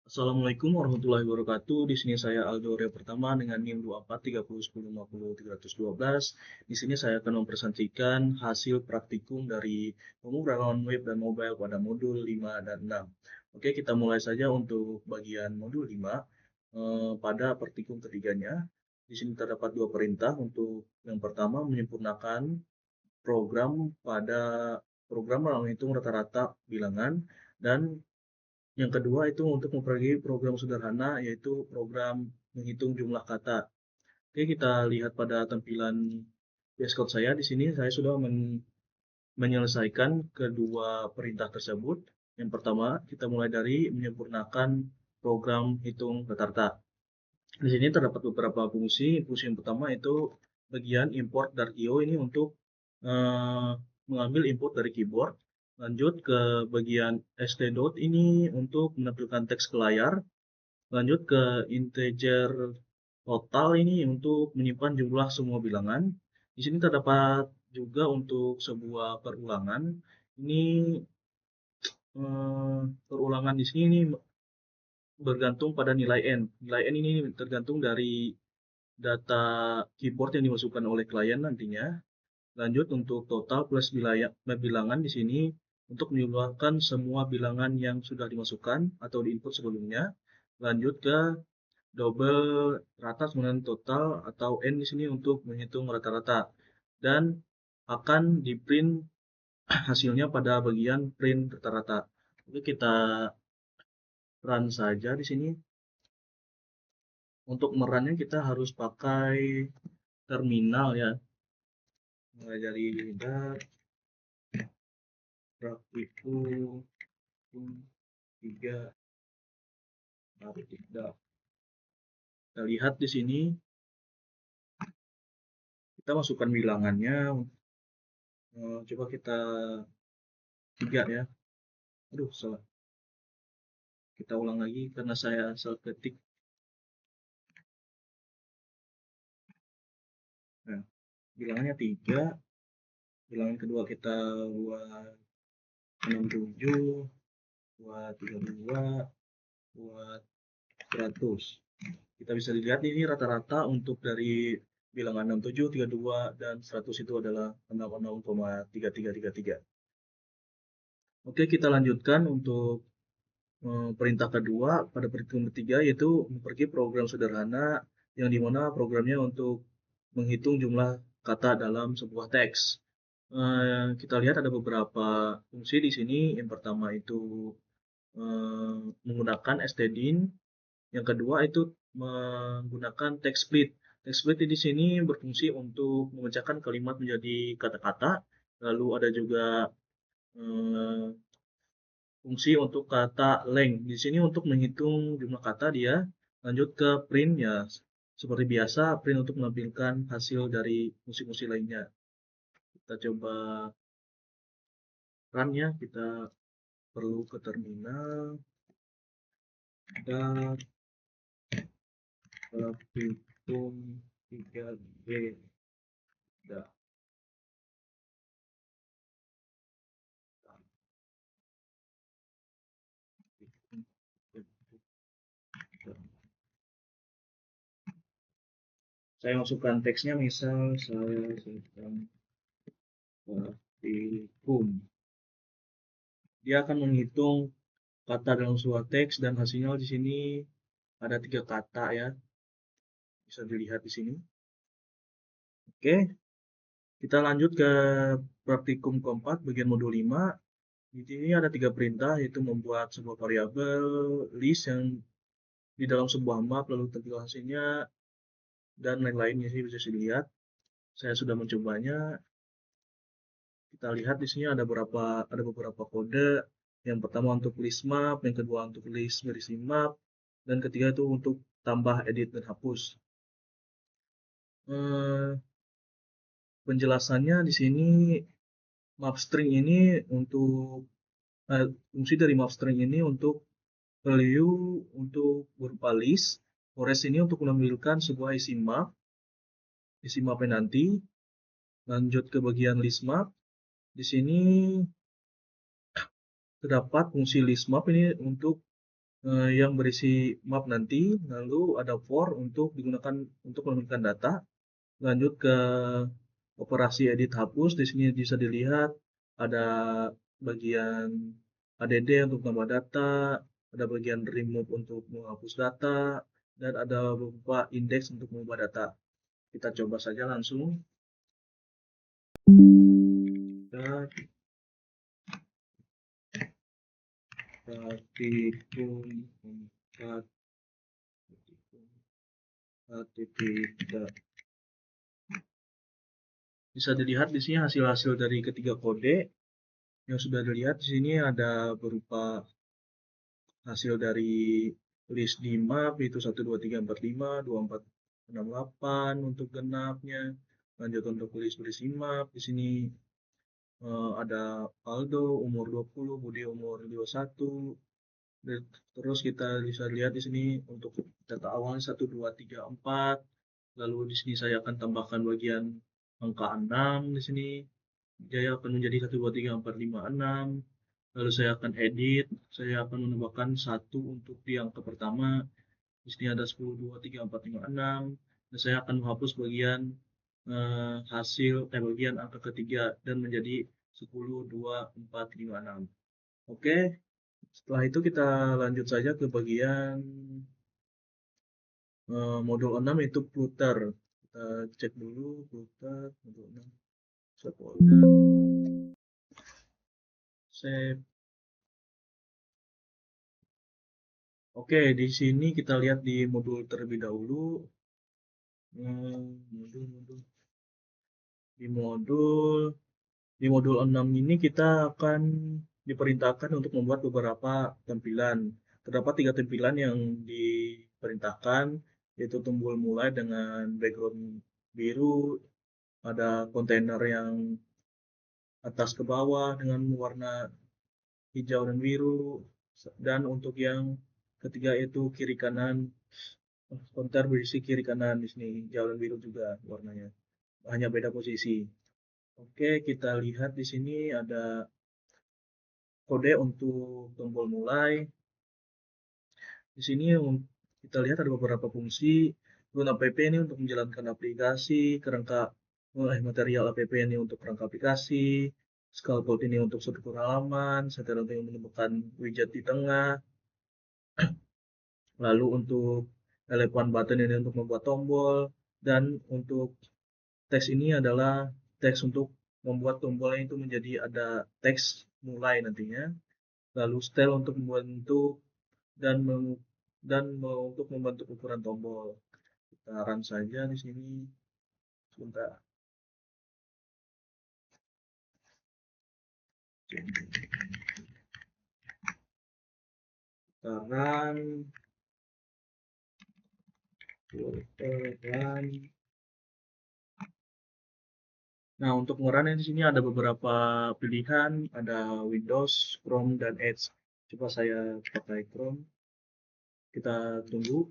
Assalamualaikum warahmatullahi wabarakatuh. Di sini saya Aldo Ria Pertama dengan NIM 24301050 Di sini saya akan mempresentasikan hasil praktikum dari pemrograman web dan mobile pada modul 5 dan 6. Oke, kita mulai saja untuk bagian modul 5. Pada praktikum ketiganya, di sini terdapat dua perintah untuk yang pertama menyempurnakan program pada program menghitung rata-rata bilangan dan yang kedua itu untuk mempelajari program sederhana yaitu program menghitung jumlah kata. Oke, kita lihat pada tampilan dashboard saya. Di sini saya sudah menyelesaikan kedua perintah tersebut. Yang pertama, kita mulai dari menyempurnakan program hitung rata-rata. Di sini terdapat beberapa fungsi. Fungsi yang pertama itu bagian import dari IO ini untuk eh, mengambil input dari keyboard. Lanjut ke bagian stdot ini untuk menampilkan teks ke layar. Lanjut ke integer total ini untuk menyimpan jumlah semua bilangan. Di sini terdapat juga untuk sebuah perulangan. Ini perulangan di sini ini bergantung pada nilai n. Nilai n ini tergantung dari data keyboard yang dimasukkan oleh klien nantinya. Lanjut untuk total plus bilangan di sini untuk menjumlahkan semua bilangan yang sudah dimasukkan atau diinput sebelumnya. Lanjut ke double rata kemudian total atau n di sini untuk menghitung rata-rata dan akan di print hasilnya pada bagian print rata-rata. Oke, kita run saja di sini. Untuk merunnya kita harus pakai terminal ya. Mulai dari praktikum 3 tidak. Kita lihat di sini kita masukkan bilangannya. Coba kita 3 ya. Aduh, salah. Kita ulang lagi karena saya salah ketik. Nah, bilangannya 3. Bilangan kedua kita buat 67, buat 32, buat 100. Kita bisa lihat ini rata-rata untuk dari bilangan 67, 32, dan 100 itu adalah 66,3333. Oke, kita lanjutkan untuk perintah kedua pada perhitungan ketiga yaitu memperoleh program sederhana yang dimana programnya untuk menghitung jumlah kata dalam sebuah teks. Kita lihat ada beberapa fungsi di sini. Yang pertama itu menggunakan stdin. Yang kedua itu menggunakan text split. Text split di sini berfungsi untuk memecahkan kalimat menjadi kata-kata. Lalu ada juga eh, fungsi untuk kata length. Di sini untuk menghitung jumlah kata dia. Lanjut ke print ya. Seperti biasa, print untuk menampilkan hasil dari fungsi-fungsi lainnya. Kita coba run ya. Kita perlu ke terminal. Dan praktikum 3G. Nah, saya masukkan teksnya, misal saya sedang praktikum. Dia akan menghitung kata dalam sebuah teks dan hasilnya di sini ada 3 kata ya. Bisa dilihat di sini. Oke, kita lanjut ke praktikum keempat bagian modul 5. Di sini ada 3 perintah yaitu membuat sebuah variabel list yang di dalam sebuah map lalu tampil hasilnya dan lain-lainnya sih bisa dilihat. Saya sudah mencobanya. Kita lihat di sini ada beberapa kode. Yang pertama untuk list map, yang kedua untuk list berisi map, dan ketiga itu untuk tambah, edit, dan hapus. Penjelasannya di sini map string ini untuk fungsi dari map string ini untuk value untuk berupa list, forest ini untuk menampilkan sebuah isi mapnya nanti. Lanjut ke bagian list map. Di sini terdapat fungsi list map ini untuk yang berisi map nanti, lalu ada for untuk digunakan untuk menurunkan data. Lanjut ke operasi edit hapus, di sini bisa dilihat ada bagian add untuk tambah data, ada bagian remove untuk menghapus data, dan ada beberapa index untuk mengubah data. Kita coba saja langsung. Kita praktikum 4 bisa dilihat di sini hasil-hasil dari ketiga kode yang sudah dilihat di sini ada berupa hasil dari list di map itu 1 2 3 4 5 2 4 6 8 untuk genapnya. Lanjut untuk list berisi map di sini ada Aldo umur 20, Budi umur 21. Dan terus kita bisa lihat di sini untuk data awal 1 2 3 4. Lalu di sini saya akan tambahkan bagian angka 6 di sini. Jaya akan menjadi 1 2 3 4 5 6. Lalu saya akan edit, saya akan menambahkan 1 untuk di angka pertama. Di sini ada 10 2 3 4 5 6. Dan saya akan menghapus bagian bagian angka ketiga dan menjadi 10 2 4 5 6. Oke, setelah itu kita lanjut saja ke bagian modul 6 yaitu Flutter. Kita cek dulu Flutter modul 6. Save. Oke, di sini kita lihat di modul terlebih dahulu. Modul-modul. Di modul di modul 6 ini kita akan diperintahkan untuk membuat beberapa tampilan. Terdapat 3 tampilan yang diperintahkan, yaitu tombol mulai dengan background biru, ada kontainer yang atas ke bawah dengan warna hijau dan biru, dan untuk yang ketiga itu kiri kanan, kontainer berisi kiri kanan di sini hijau dan biru juga warnanya, hanya beda posisi. Oke, kita lihat di sini ada kode untuk tombol mulai. Di sini kita lihat ada beberapa fungsi. Run app ini untuk menjalankan aplikasi, kerangka material app ini untuk kerangka aplikasi, scaffold ini untuk struktur halaman, setter untuk menemukan widget di tengah, lalu untuk L1 button ini untuk membuat tombol, dan untuk teks ini adalah teks untuk membuat tombolnya itu menjadi ada teks mulai nantinya, lalu style untuk membentuk dan untuk membentuk ukuran tombol. Kita run saja di sini sebentar. Kita run. Nah, untuk ngerun di sini ada beberapa pilihan, ada Windows, Chrome, dan Edge. Coba saya pakai Chrome. Kita tunggu.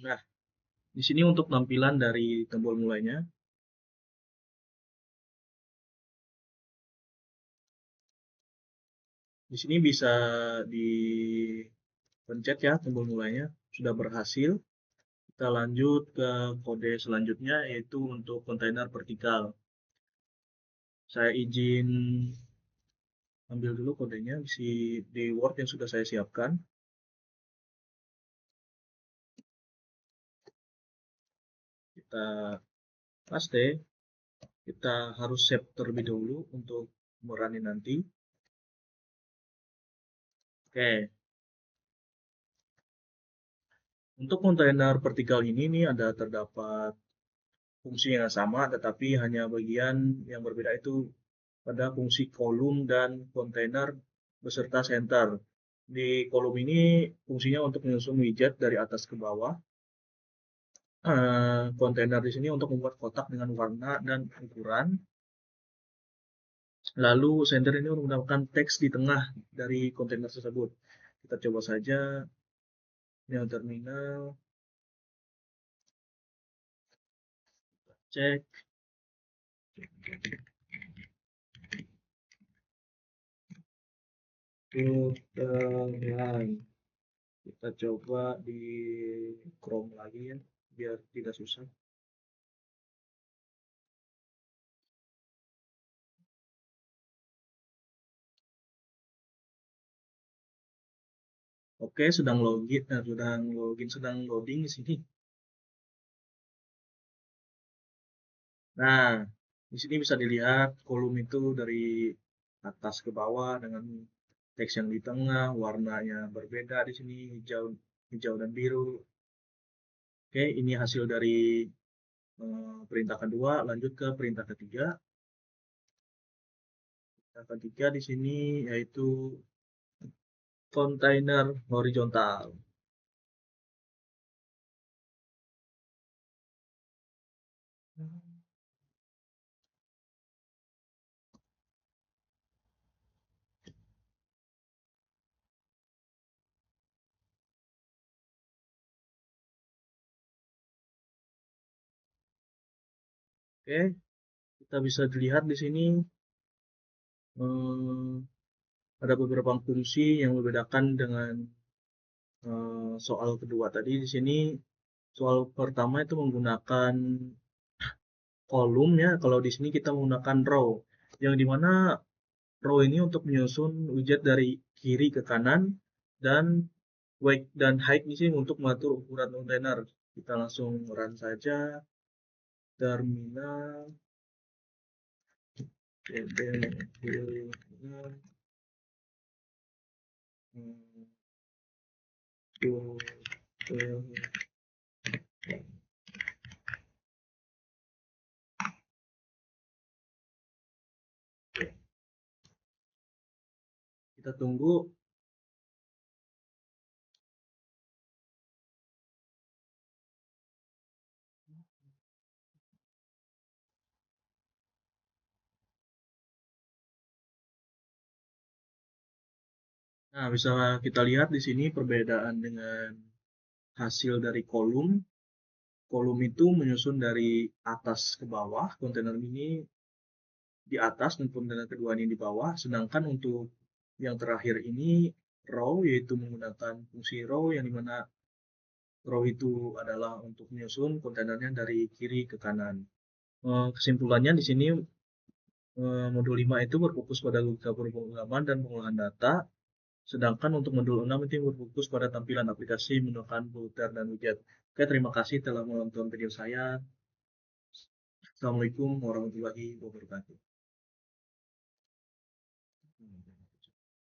Nah, di sini untuk tampilan dari tombol mulainya. Di sini bisa dipencet ya tombol mulainya. Sudah berhasil. Kita lanjut ke kode selanjutnya yaitu untuk kontainer vertikal. Saya izin ambil dulu kodenya di Word yang sudah saya siapkan. Kita paste. Kita harus save terlebih dahulu untuk merunning nanti. Oke. Untuk kontainer vertikal ini nih ada terdapat fungsi yang sama, tetapi hanya bagian yang berbeda itu pada fungsi kolom dan kontainer beserta center. Di kolom ini fungsinya untuk menyusun widget dari atas ke bawah. Kontainer di sini untuk membuat kotak dengan warna dan ukuran. Lalu center ini untuk mendapatkan teks di tengah dari kontainer tersebut. Kita coba saja neo terminal. Cek. Puteran. Kita coba di Chrome lagi ya, biar tidak susah. Oke, sedang loading di sini. Nah, di sini bisa dilihat kolom itu dari atas ke bawah dengan teks yang di tengah, warnanya berbeda di sini hijau, hijau dan biru. Oke, ini hasil dari perintah kedua. Lanjut ke perintah ketiga. Perintah ketiga di sini yaitu kontainer horizontal. Oke, kita bisa dilihat di sini eh, ada beberapa fungsi yang membedakan dengan soal kedua tadi. Di sini soal pertama itu menggunakan kolom ya. Kalau di sini kita menggunakan row, yang dimana row ini untuk menyusun widget dari kiri ke kanan dan weight dan height di sini untuk mengatur ukuran kontainer. Kita langsung run saja terminal. Kita tunggu. Nah, bisa kita lihat di sini perbedaan dengan hasil dari kolom. Kolom itu menyusun dari atas ke bawah, kontainer ini di atas dan kontainer kedua ini di bawah. Sedangkan untuk yang terakhir ini row, yaitu menggunakan fungsi row yang dimana row itu adalah untuk menyusun kontainernya dari kiri ke kanan. Kesimpulannya di sini modul 5 itu berfokus pada logika pemrograman dan pengolahan data, sedangkan untuk modul 6 itu berfokus pada tampilan aplikasi menggunakan footer dan widget. Oke, terima kasih telah menonton video saya. Assalamualaikum warahmatullahi wabarakatuh.